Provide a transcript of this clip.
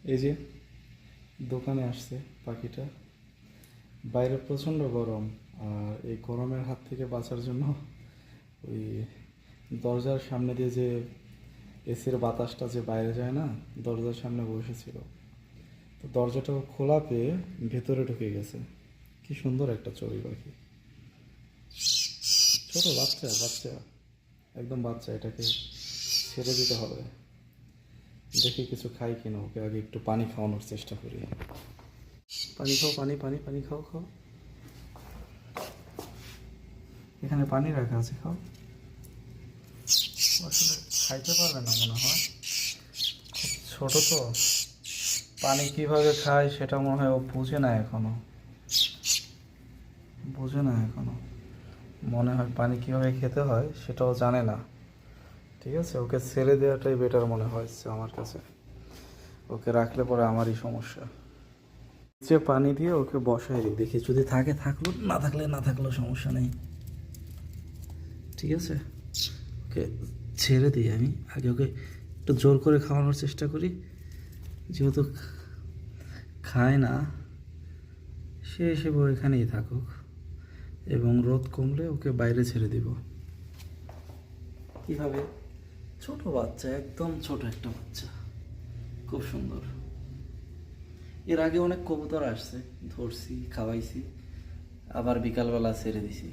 এই যে দোকানে আসছে পাখিটা। বাইরে প্রচণ্ড গরম, আর এই গরমের হাত থেকে বাঁচার জন্য ওই দরজার সামনে দিয়ে যে এসির বাতাসটা যে বাইরে যায় না, দরজার সামনে বসেছিল। তো দরজাটাও খোলা পেয়ে ভেতরে ঢুকে গেছে। কি সুন্দর একটা চড়ুই পাখি, ছোট বাচ্চা বাচ্চা, একদম বাচ্চা। এটাকে ছেড়ে দিতে হবে। দেখি কিছু খাই কিনা, ওকে আগে একটু পানি খাওয়ানোর চেষ্টা করি। পানি খাও, পানি পানি পানি খাও খাও। এখানে পানি রাখা আছে, খাও। আসলে খাইতে পারবে না মনে হয়, ছোট তো। পানি কিভাবে খায় সেটা মনে হয় ও বুঝে না এখনো, বুঝে না এখনো। মনে হয় পানি কিভাবে খেতে হয় সেটাও জানে না। ঠিক আছে, ওকে ছেড়ে দেওয়াটাই বেটার মনে হয়েছে আমার কাছে। ওকে রাখলে পরে আমারই সমস্যা। যে পানি দিয়ে ওকে বসাই দিই, দেখি যদি থাকে থাকলো, না থাকলে না থাকলেও সমস্যা নেই। ঠিক আছে, ওকে ছেড়ে দিই আমি। আগে ওকে একটু জোর করে খাওয়ানোর চেষ্টা করি, যেহেতু খায় না। সে এসে এখানেই থাকুক, এবং রোদ কমলে ওকে বাইরে ছেড়ে দিব। কীভাবে? ছোট বাচ্চা, একদম ছোট একটা বাচ্চা, খুব সুন্দর। এর আগে অনেক কবুতর আসছে, ধরছি, খাওয়াইছি, আবার বিকালবেলা ছেড়ে দিছি।